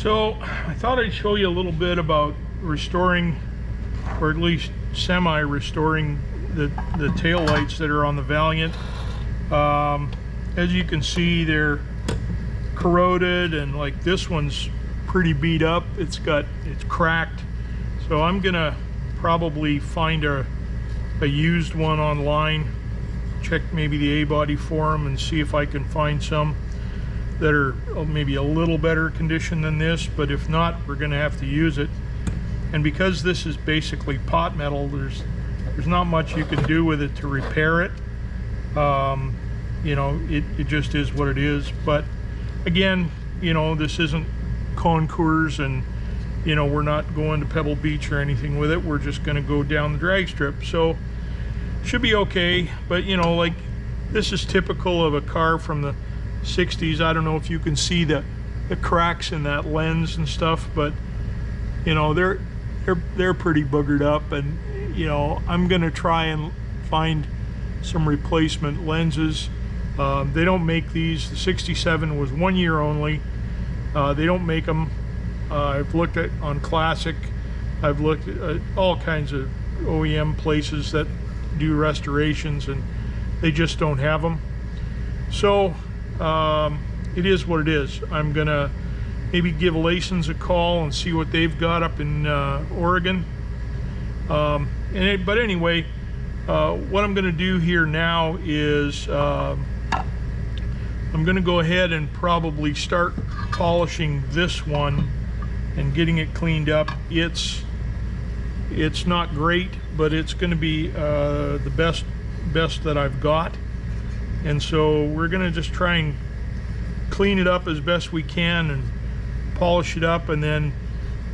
So I thought I'd show you a little bit about restoring, or at least semi-restoring, the tail lights that are on the Valiant. As you can see, they're corroded, and like this one's pretty beat up. It's cracked. So I'm gonna probably find a used one online, check maybe the A-body forum and see if I can find some that are maybe a little better condition than this, but if not, we're gonna have to use it. And because this is basically pot metal, there's not much you can do with it to repair it. You know, it just is what it is. But again, you know, this isn't concours, and you know, we're not going to Pebble Beach or anything with it. We're just gonna go down the drag strip, so should be okay. But you know, like, this is typical of a car from the 60s. I don't know if you can see the cracks in that lens and stuff, but you know, they're pretty boogered up, and you know, I'm gonna try and find some replacement lenses. They don't make these. The 67 was 1 year only. They don't make them. I've looked at on Classic. I've looked at all kinds of OEM places that do restorations, and they just don't have them. So it is what it is. I'm gonna maybe give Lason's a call and see what they've got up in Oregon. But anyway, what I'm gonna do here now is I'm gonna go ahead and probably start polishing this one and getting it cleaned up. It's not great, but it's gonna be the best that I've got. And so we're gonna just try and clean it up as best we can and polish it up, and then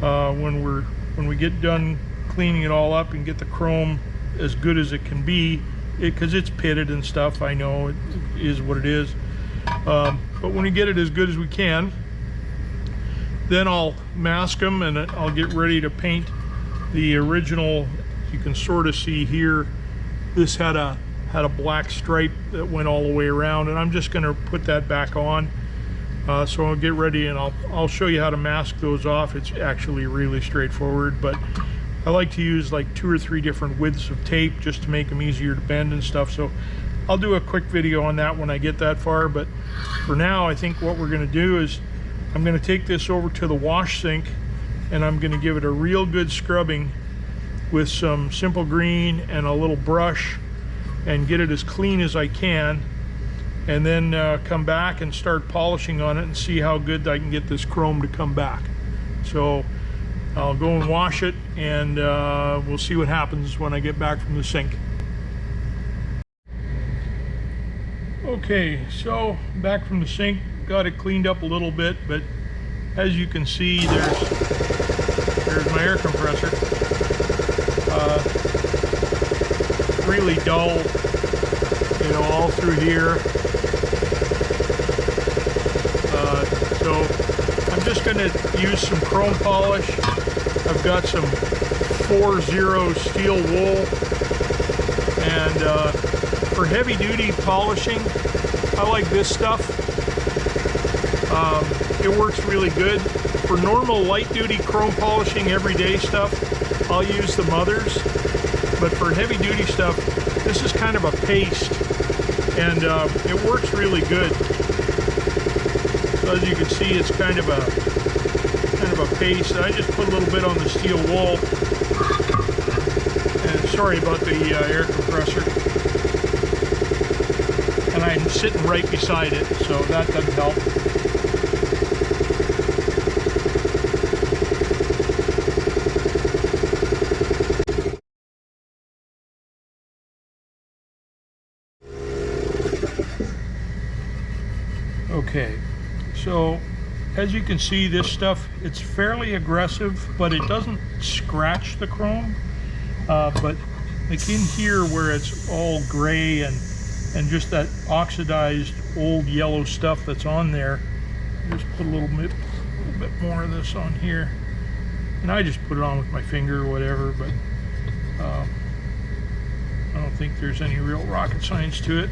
when we get done cleaning it all up and get the chrome as good as it can be, because it's pitted and stuff, I know it is what it is, but when we get it as good as we can, then I'll mask them and I'll get ready to paint the original. You can sort of see here, this had a black stripe that went all the way around, and I'm just going to put that back on. So I'll get ready and I'll show you how to mask those off. It's actually really straightforward, but I like to use like 2 or 3 different widths of tape just to make them easier to bend and stuff. So I'll do a quick video on that when I get that far. But for now, I think what we're going to do is I'm going to take this over to the wash sink, and I'm going to give it a real good scrubbing with some simple green and a little brush, and get it as clean as I can, and then come back and start polishing on it and see how good I can get this chrome to come back. So I'll go and wash it, and we'll see what happens when I get back from the sink. Okay, so back from the sink, got it cleaned up a little bit, but as you can see, there's my air compressor. Really dull, you know, all through here. So I'm just going to use some chrome polish. I've got some 4-0 steel wool, and for heavy duty polishing, I like this stuff. It works really good. For normal light duty chrome polishing, everyday stuff, I'll use the Mothers. But for heavy duty stuff, this is kind of a paste, and it works really good. So as you can see, it's kind of a paste. I just put a little bit on the steel wool. And sorry about the air compressor. And I'm sitting right beside it, so that doesn't help. Okay, so as you can see, this stuff, it's fairly aggressive, but it doesn't scratch the chrome. But like in here where it's all gray and just that oxidized old yellow stuff that's on there, just put a little bit more of this on here. And I just put it on with my finger or whatever, but I don't think there's any real rocket science to it.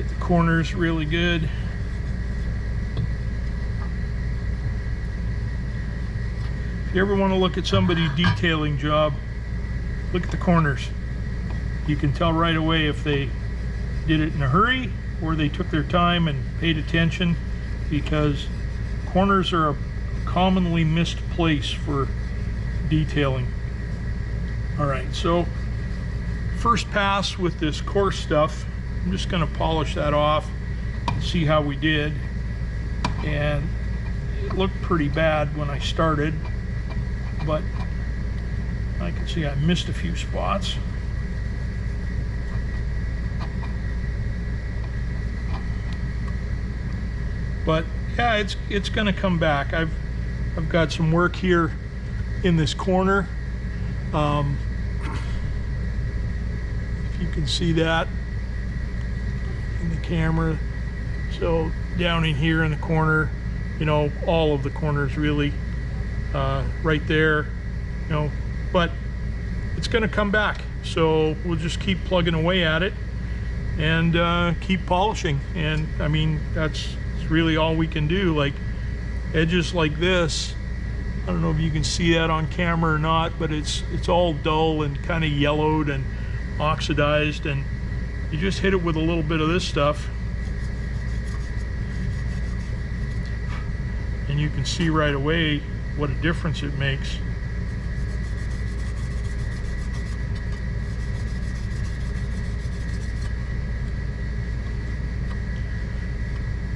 Get the corners really good. If you ever want to look at somebody's detailing job, look at the corners. You can tell right away if they did it in a hurry or they took their time and paid attention, because corners are a commonly missed place for detailing. All right, so first pass with this coarse stuff, I'm just going to polish that off and see how we did. And it looked pretty bad when I started, but I can see I missed a few spots. But yeah, it's going to come back. I've got some work here in this corner. If you can see that in the camera. So down in here in the corner, you know, all of the corners really, right there, you know, but it's going to come back. So we'll just keep plugging away at it and keep polishing. And I mean, that's really all we can do. Like edges like this, I don't know if you can see that on camera or not, but it's all dull and kind of yellowed and oxidized, and you just hit it with a little bit of this stuff and you can see right away what a difference it makes.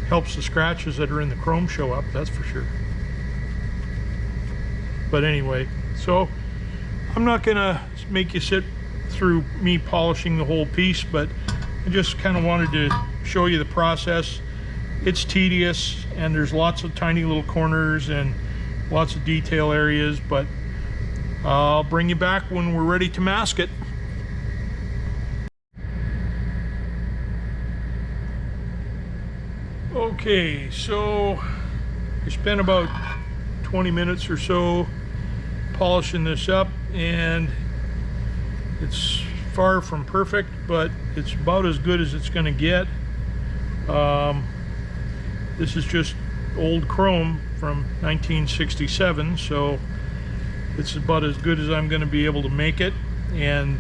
Helps the scratches that are in the chrome show up, that's for sure. But anyway, so I'm not gonna make you sit through me polishing the whole piece, but I just kind of wanted to show you the process. It's tedious and there's lots of tiny little corners and lots of detail areas, but I'll bring you back when we're ready to mask it. Okay, so I spent about 20 minutes or so polishing this up, and it's far from perfect, but it's about as good as it's going to get. This is just old chrome from 1967, so it's about as good as I'm going to be able to make it. And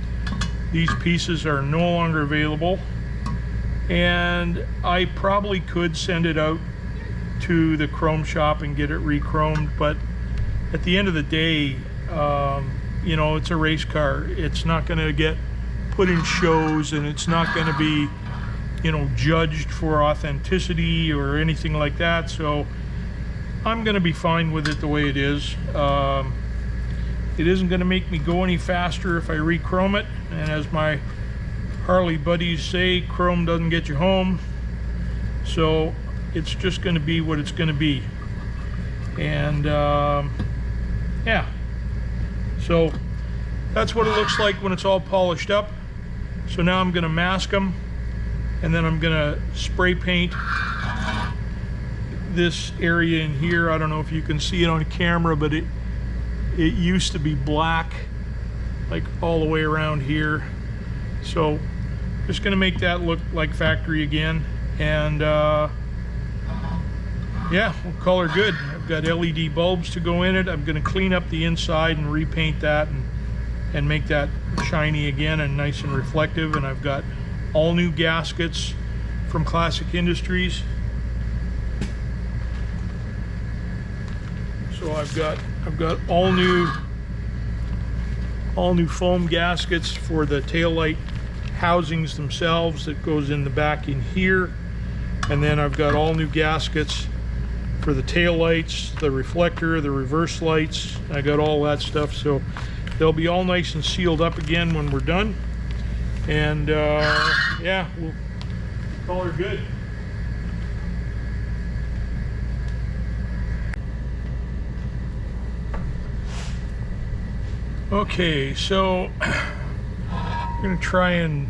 these pieces are no longer available, and I probably could send it out to the chrome shop and get it re-chromed, but at the end of the day, you know, it's a race car. It's not going to get put in shows, and it's not going to be, you know, judged for authenticity or anything like that. So I'm going to be fine with it the way it is. It isn't going to make me go any faster if I re-chrome it, and as my Harley buddies say, chrome doesn't get you home. So it's just going to be what it's going to be. And yeah, so that's what it looks like when it's all polished up. So now I'm going to mask them, and then I'm going to spray paint this area in here. I don't know if you can see it on camera, but it used to be black, like all the way around here. So just going to make that look like factory again, and yeah, we'll color good. I've got LED bulbs to go in it. I'm going to clean up the inside and repaint that and make that shiny again and nice and reflective. And I've got all new gaskets from Classic Industries. So I've got all new foam gaskets for the taillight housings themselves that goes in the back in here. And then I've got all new gaskets for the tail lights, the reflector, the reverse lights. I got all that stuff, so they'll be all nice and sealed up again when we're done. And yeah, we'll color good. Okay, so I'm gonna try and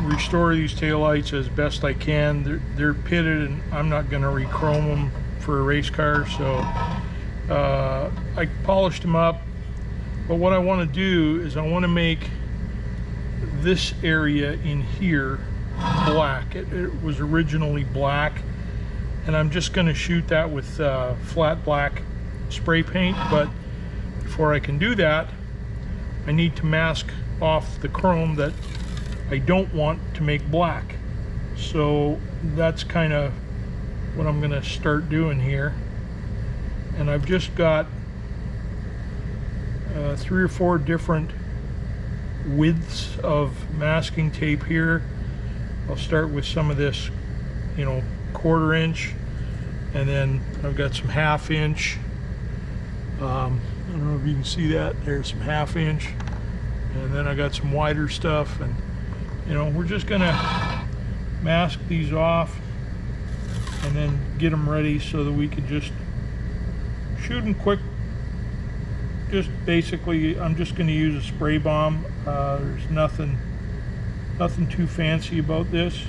restore these taillights as best I can. They're pitted, and I'm not gonna re-chrome them for a race car, so I polished them up. But what I want to do is I want to make this area in here black. It was originally black, and I'm just going to shoot that with flat black spray paint. But before I can do that, I need to mask off the chrome that I don't want to make black. So that's kind of what I'm going to start doing here. And I've just got 3 or 4 different widths of masking tape here. I'll start with some of this, 1/4 inch, and then I've got some 1/2 inch. I don't know if you can see that. There's some 1/2 inch, and then I got some wider stuff, and we're just gonna mask these off and then get them ready so that we can just shoot them quick. Just basically, I'm just going to use a spray bomb. There's nothing too fancy about this.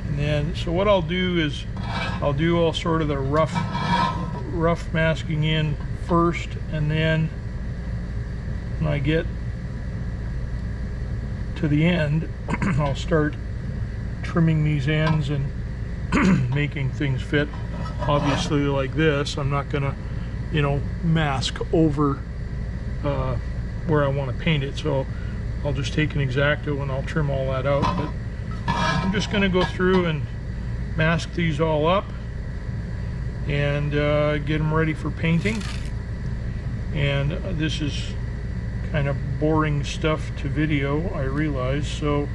And then, so what I'll do is I'll do all sort of the rough masking in first, and then when I get to the end, I'll start trimming these ends and making things fit. Obviously, like this, I'm not gonna, mask over where I want to paint it. So I'll just take an X-Acto and I'll trim all that out. But I'm just gonna go through and mask these all up and get them ready for painting. And this is kind of boring stuff to video, I realize, so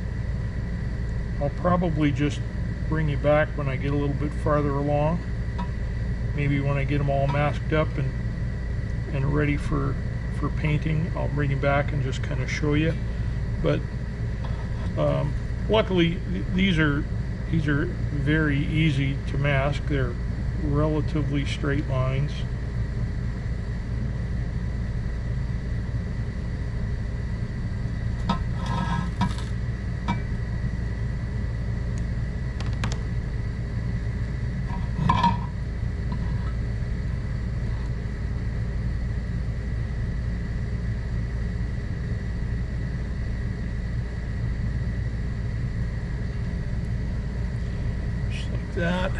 I'll probably just bring you back when I get a little bit farther along. Maybe when I get them all masked up and ready for painting, I'll bring you back and just kind of show you. But luckily, these are very easy to mask. They're relatively straight lines. That.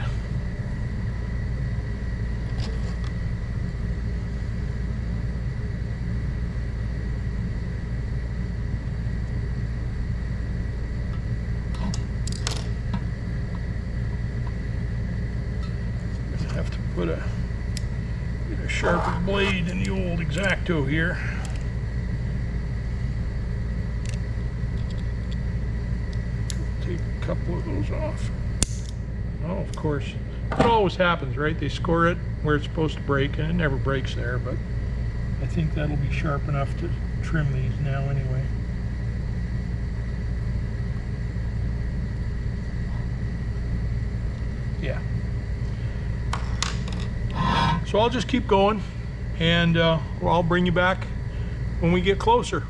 I have to get a sharper blade in the old X-Acto here. Take a couple of those off. Oh, of course, it always happens, right? They score it where it's supposed to break, and it never breaks there, but I think that'll be sharp enough to trim these now anyway. Yeah. So I'll just keep going, and I'll bring you back when we get closer.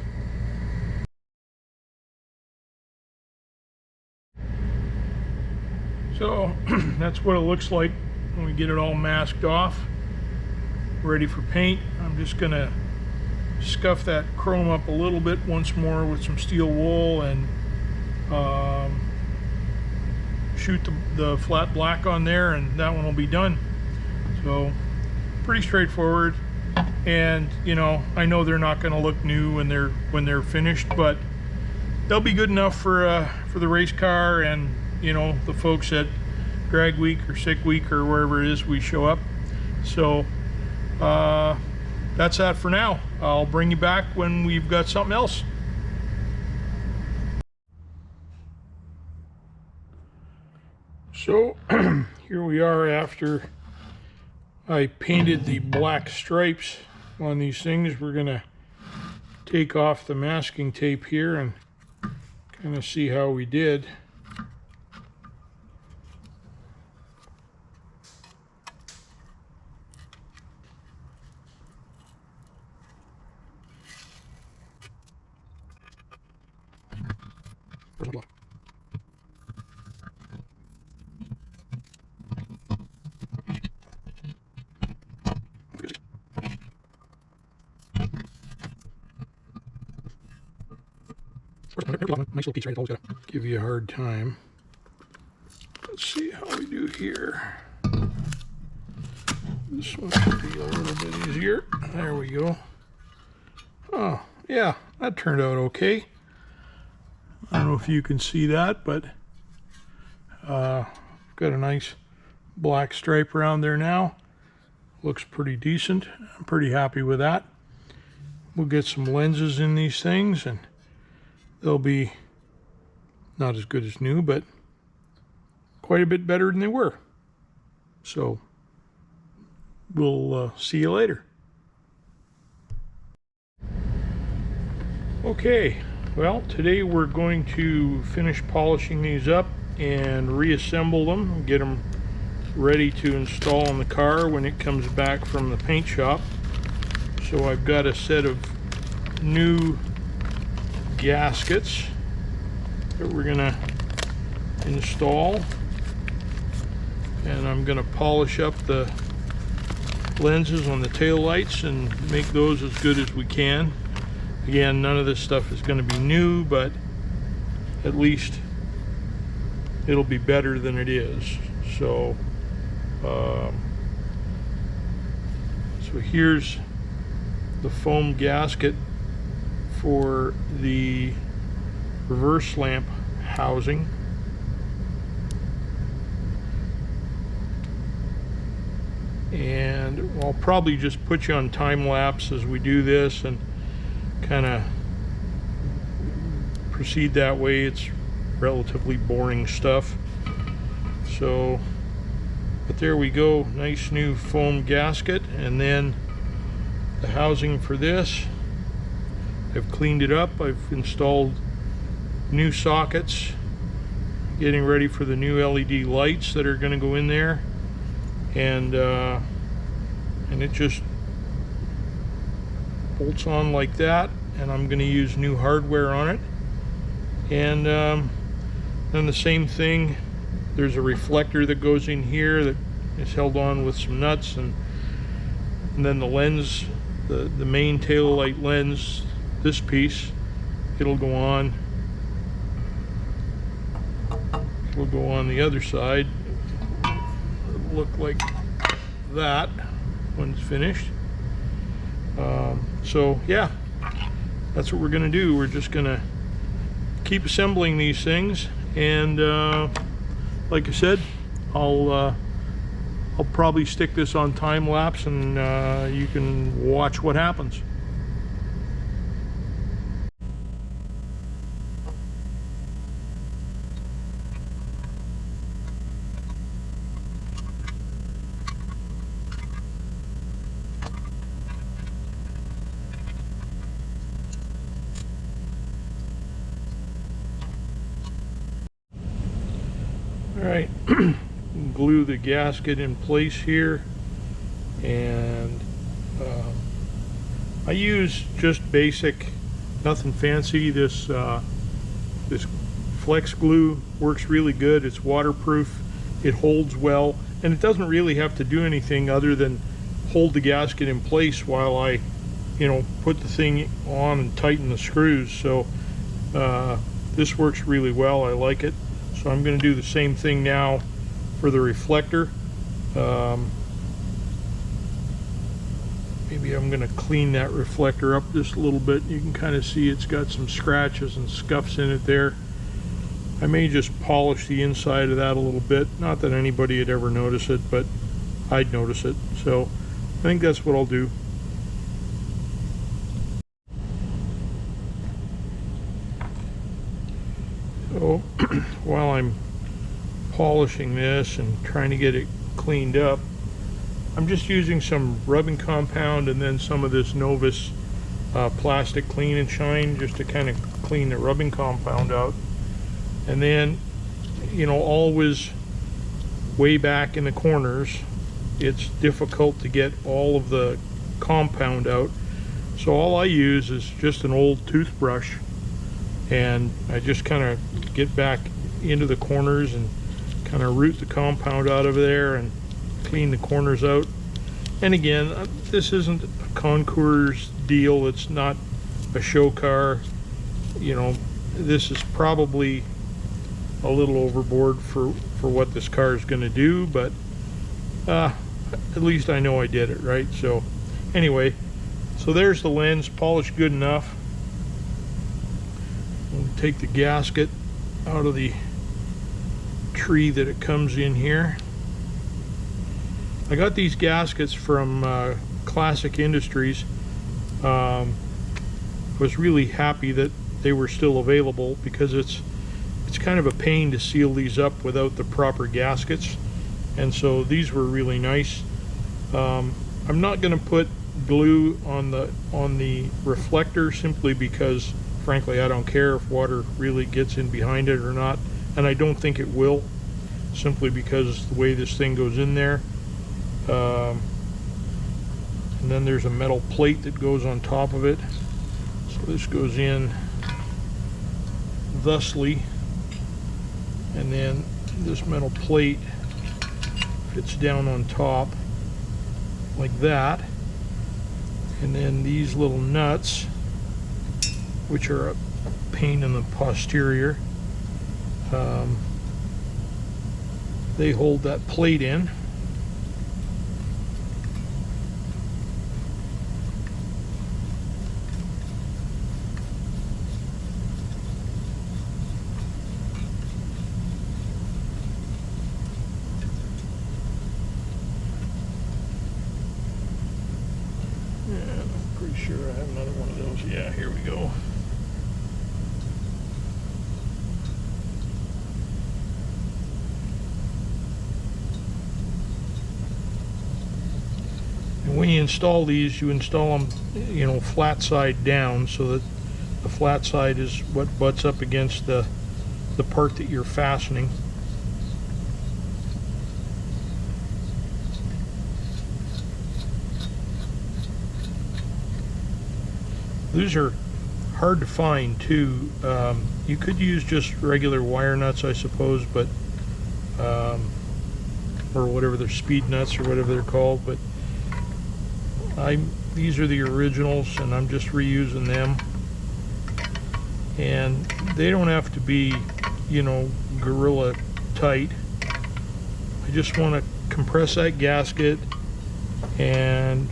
So that's what it looks like when we get it all masked off, ready for paint. I'm just gonna scuff that chrome up a little bit once more with some steel wool and shoot the flat black on there, and that one will be done. So pretty straightforward, and I know they're not going to look new when they're finished, but they'll be good enough for the race car and the folks at drag week or sick week or wherever it is we show up. So that's that for now. I'll bring you back when we've got something else. So here we are after I painted the black stripes on these things. We're gonna take off the masking tape here and kind of see how we did. Nice little piece, right? It's always got to give you a hard time. Let's see how we do here. This one should be a little bit easier. There we go. Oh, yeah, that turned out okay. I don't know if you can see that, but got a nice black stripe around there now. Looks pretty decent. I'm pretty happy with that. We'll get some lenses in these things, and they'll be not as good as new, but quite a bit better than they were. So we'll see you later. Okay, well, today we're going to finish polishing these up and reassemble them and get them ready to install in the car when it comes back from the paint shop. So I've got a set of new gaskets that we're gonna install, and I'm gonna polish up the lenses on the tail lights and make those as good as we can. Again, none of this stuff is going to be new, but at least it'll be better than it is. So so here's the foam gasket for the reverse lamp housing. And I'll probably just put you on time lapse as we do this and kind of proceed that way. It's relatively boring stuff. So, but there we go, nice new foam gasket. And then the housing for this, I've cleaned it up. I've installed new sockets, getting ready for the new LED lights that are going to go in there. And it just bolts on like that, and I'm going to use new hardware on it. And then the same thing, there's a reflector that goes in here that is held on with some nuts, and then the lens, the main tail light lens, this piece, it'll go on the other side. It'll look like that when it's finished. So yeah, that's what we're gonna do. We're just gonna keep assembling these things, and like I said, I'll probably stick this on time lapse, and you can watch what happens. Alright, glue the gasket in place here, and I use just basic, nothing fancy. This flex glue works really good. It's waterproof, it holds well, and it doesn't really have to do anything other than hold the gasket in place while I, put the thing on and tighten the screws. So this works really well. I like it. So I'm going to do the same thing now for the reflector. Maybe I'm going to clean that reflector up just a little bit. You can kind of see it's got some scratches and scuffs in it there. I may just polish the inside of that a little bit. Not that anybody would ever notice it, but I'd notice it. So I think that's what I'll do. So while I'm polishing this and trying to get it cleaned up, I'm just using some rubbing compound and then some of this Novus plastic clean and shine just to kind of clean the rubbing compound out. And then, always way back in the corners, it's difficult to get all of the compound out. So all I use is just an old toothbrush, and I just kind of get back into the corners and kind of root the compound out of there and clean the corners out. And again, this isn't a concours deal. It's not a show car. this is probably a little overboard for what this car is going to do, but at least I know I did it right. So anyway, so there's the lens, polished good enough. We'll take the gasket out of the tree that it comes in here. I got these gaskets from Classic Industries. Was really happy that they were still available, because it's kind of a pain to seal these up without the proper gaskets, and so these were really nice. I'm not going to put glue on the reflector, simply because frankly I don't care if water really gets in behind it or not, and I don't think it will, simply because the way this thing goes in there. And then there's a metal plate that goes on top of it, so this goes in thusly, and then this metal plate fits down on top like that, and then these little nuts, which are a pain in the posterior, they hold that plate in. Sure, I have another one of those. Yeah, here we go. And when you install these, you install them, you know, flat side down, so that the flat side is what butts up against the part that you're fastening. These are hard to find too. You could use just regular wire nuts, I suppose, but or whatever they're, speed nuts or whatever they're called. But these are the originals, and I'm just reusing them. And they don't have to be, you know, gorilla tight. I just want to compress that gasket and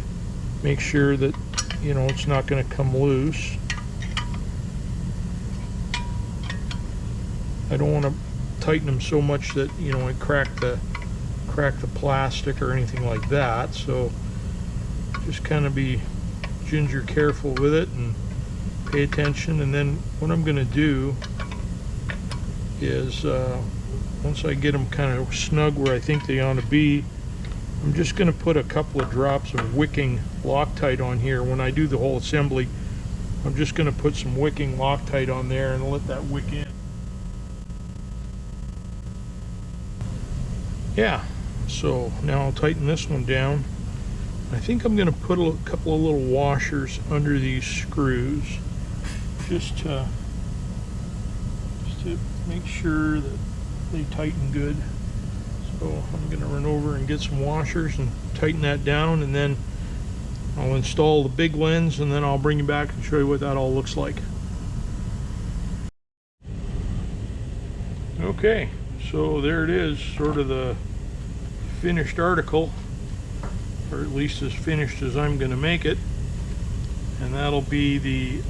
make sure that, you know, it's not going to come loose. I don't want to tighten them so much that, you know, I crack the plastic or anything like that. So just kind of be ginger careful with it and pay attention. And then what I'm going to do is once I get them kind of snug where I think they ought to be, I'm just going to put a couple of drops of wicking Loctite on here. When I do the whole assembly, I'm just going to put some wicking Loctite on there and let that wick in. Yeah, so now I'll tighten this one down. I think I'm going to put a couple of little washers under these screws, just to make sure that they tighten good. So I'm going to run over and get some washers and tighten that down, and then I'll install the big lens, and then I'll bring you back and show you what that all looks like. Okay, so there it is, sort of the finished article, or at least as finished as I'm going to make it. And that'll be the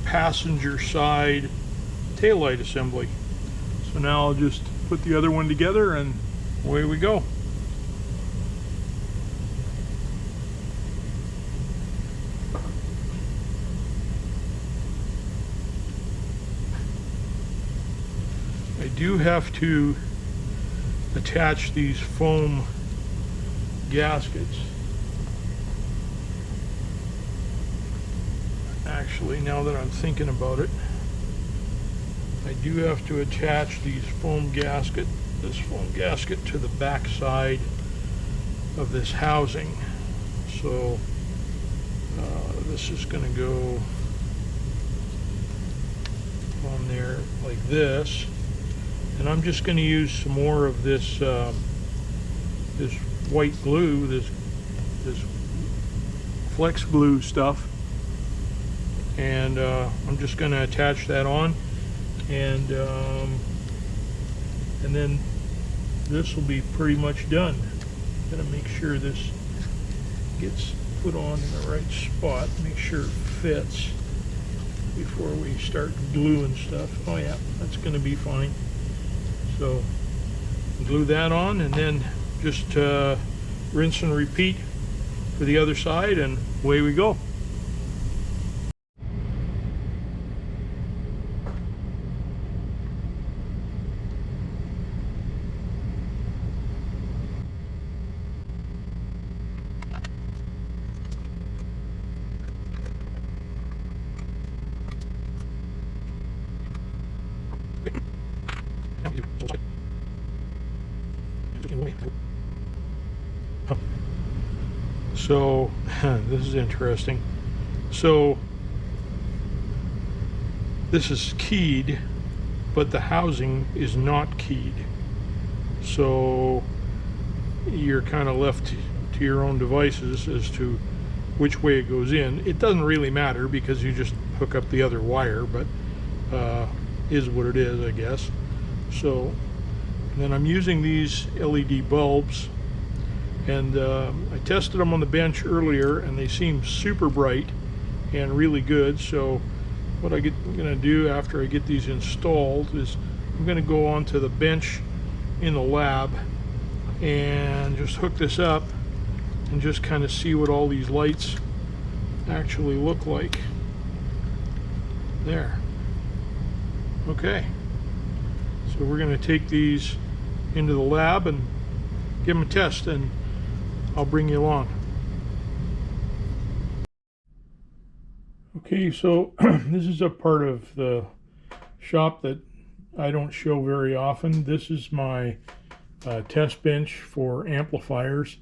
passenger side taillight assembly. So now I'll just put the other one together and away we go. I do have to attach these foam gaskets. Actually, now that I'm thinking about it, I do have to attach this foam gasket to the back side of this housing. So this is going to go on there like this, and I'm just going to use some more of this this white glue, this flex glue stuff, and I'm just going to attach that on. and then this will be pretty much done. Gotta make sure this gets put on in the right spot, make sure it fits before we start gluing stuff. Oh yeah, that's gonna be fine. So glue that on, and then just rinse and repeat for the other side, and away we go. So this is interesting. So this is keyed, but the housing is not keyed. So you're kind of left to your own devices as to which way it goes in. It doesn't really matter because you just hook up the other wire, but is what it is, I guess. So then I'm using these LED bulbs, and I tested them on the bench earlier, and they seem super bright and really good. So what I'm going to do after I get these installed is I'm going to go onto the bench in the lab and just hook this up and just kind of see what all these lights actually look like. There. Okay. So we're going to take these into the lab and give them a test, and I'll bring you along. Okay, so this is a part of the shop that I don't show very often. This is my test bench for amplifiers.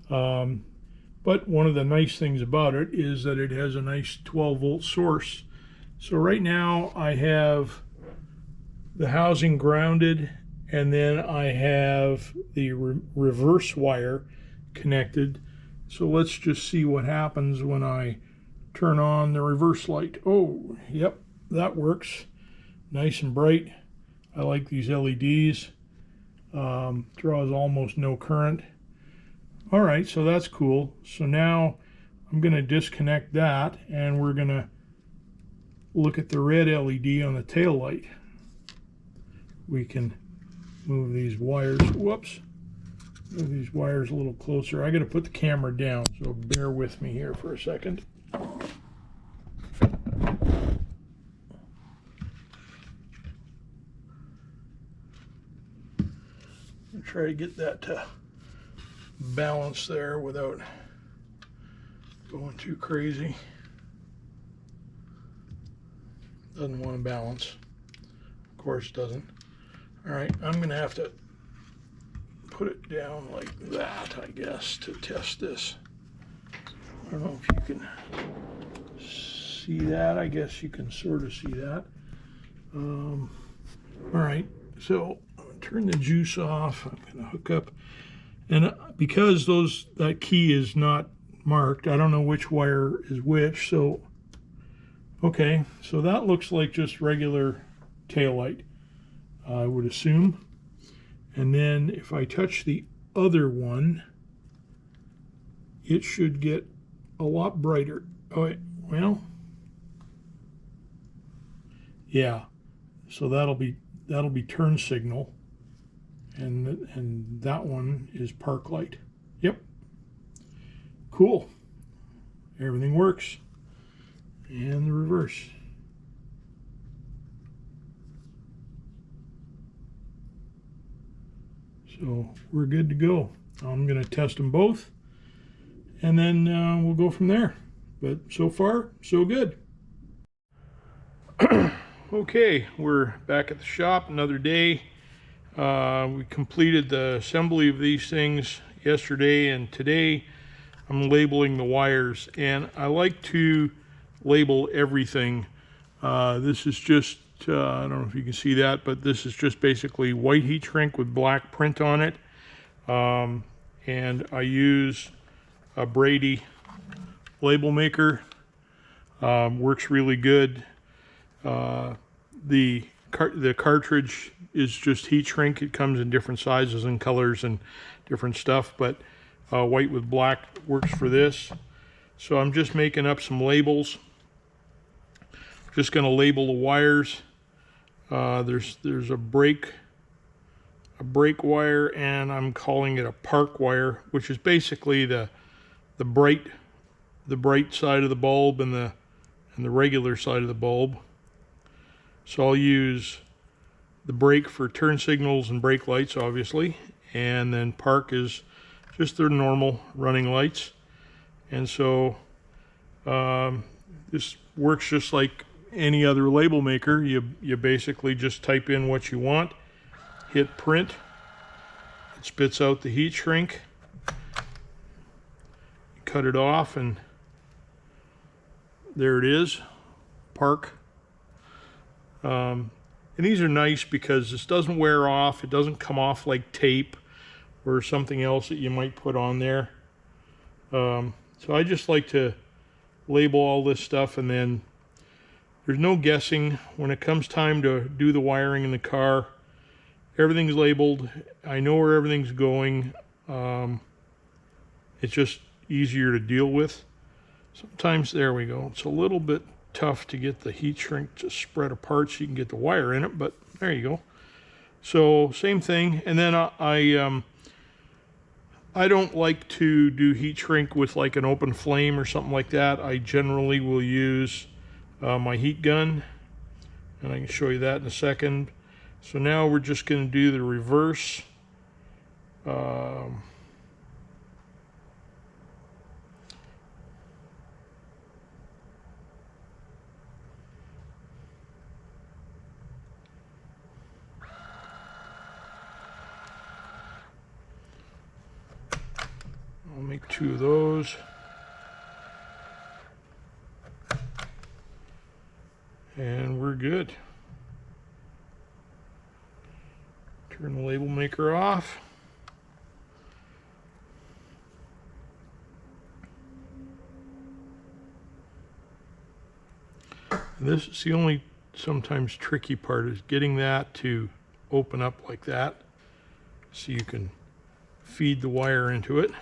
But one of the nice things about it is that it has a nice 12-volt source. So right now I have the housing grounded, and then I have the reverse wire connected. So let's just see what happens when I turn on the reverse light. Oh, yep, that works. Nice and bright. I like these LEDs. Draws almost no current. All right, so that's cool. So now I'm going to disconnect that, and we're going to look at the red LED on the tail light. We can move these wires. Whoops. Move these wires a little closer. I got to put the camera down, so bear with me here for a second. I'll try to get that to balance there without going too crazy. Doesn't want to balance. Of course it doesn't. All right, I'm going to have to put it down like that, I guess, to test this. I don't know if you can see that. I guess you can sort of see that. All right, so I'm going to turn the juice off. I'm going to hook up. And because that key is not marked, I don't know which wire is which. So, okay, so that looks like just regular taillight, I would assume. And then if I touch the other one, it should get a lot brighter. Oh, wait, well, yeah. So that'll be turn signal, and that one is park light. Yep. Cool. Everything works. And the reverse. So we're good to go. I'm going to test them both, and then we'll go from there. But so far, so good. Okay, we're back at the shop another day. We completed the assembly of these things yesterday, and today I'm labeling the wires, and I like to label everything. This is just I don't know if you can see that, but this is just basically white heat shrink with black print on it, and I use a Brady label maker. Works really good. The the cartridge is just heat shrink. It comes in different sizes and colors and different stuff, but white with black works for this. So I'm just making up some labels. Just going to label the wires. There's a brake wire, and I'm calling it a park wire, which is basically the bright side of the bulb and the regular side of the bulb. So I'll use the brake for turn signals and brake lights, obviously, and then park is just their normal running lights. And so this works just like any other label maker. You basically just type in what you want, hit print, it spits out the heat shrink, cut it off, and there it is, park. And these are nice because this doesn't wear off. It doesn't come off like tape or something else that you might put on there. So I just like to label all this stuff, and then there's no guessing. When it comes time to do the wiring in the car, everything's labeled. I know where everything's going. It's just easier to deal with. Sometimes, there we go. It's a little bit tough to get the heat shrink to spread apart so you can get the wire in it, but there you go. So same thing. And then I don't like to do heat shrink with like an open flame or something like that. I generally will use my heat gun, and I can show you that in a second. So now we're just going to do the reverse. I'll make 2 of those. And we're good. Turn the label maker off. And this is the only sometimes tricky part, is getting that to open up like that so you can feed the wire into it.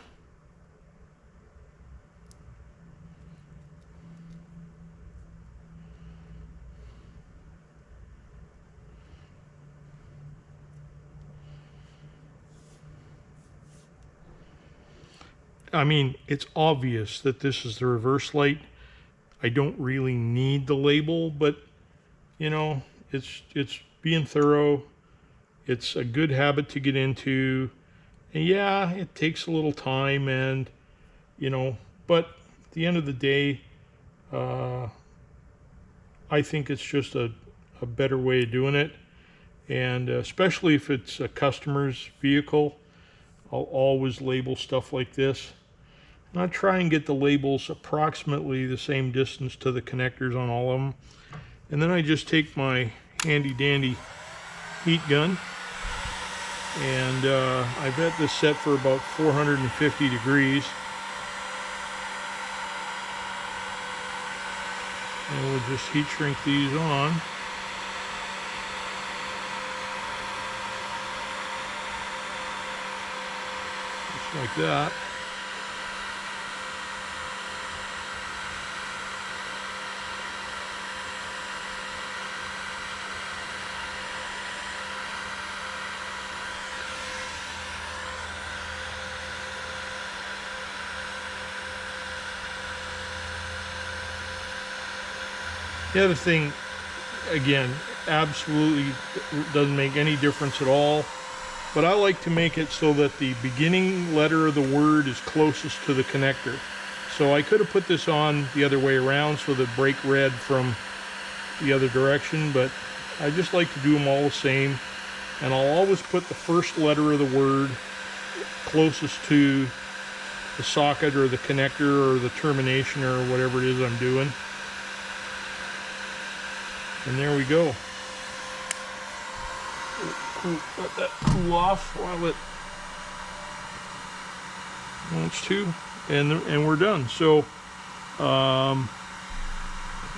I mean, it's obvious that this is the reverse light. I don't really need the label, but you know, it's being thorough. It's a good habit to get into. And yeah, it takes a little time, and you know, but at the end of the day, I think it's just a better way of doing it. And especially if it's a customer's vehicle, I'll always label stuff like this. And I try and get the labels approximately the same distance to the connectors on all of them. And then I just take my handy dandy heat gun, and I've got this set for about 450 degrees. And we'll just heat shrink these on. Just like that. The other thing, again, absolutely doesn't make any difference at all, but I like to make it so that the beginning letter of the word is closest to the connector. So I could have put this on the other way around so that brake read from the other direction, but I just like to do them all the same, and I'll always put the first letter of the word closest to the socket or the connector or the termination or whatever it is I'm doing. And there we go. Let that cool off while it wants to, and we're done. So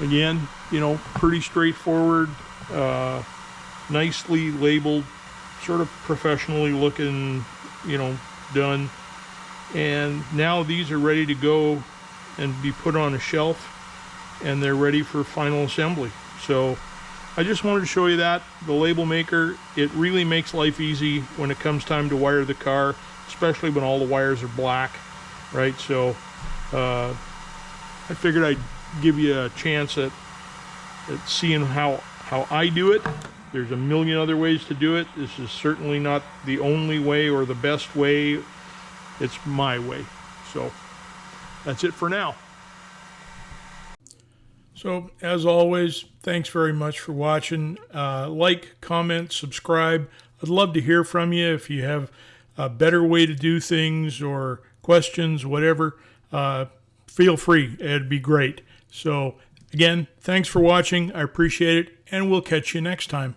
again, you know, pretty straightforward. nicely labeled, sort of professionally looking, done. And now these are ready to go and be put on a shelf, and they're ready for final assembly. So I just wanted to show you that. The label maker, it really makes life easy when it comes time to wire the car, especially when all the wires are black, right? So I figured I'd give you a chance at seeing how I do it. There's a million other ways to do it. This is certainly not the only way or the best way. It's my way. So that's it for now. So as always, thanks very much for watching. Like, comment, subscribe. I'd love to hear from you if you have a better way to do things or questions, whatever. Feel free. It'd be great. So again, thanks for watching. I appreciate it, and we'll catch you next time.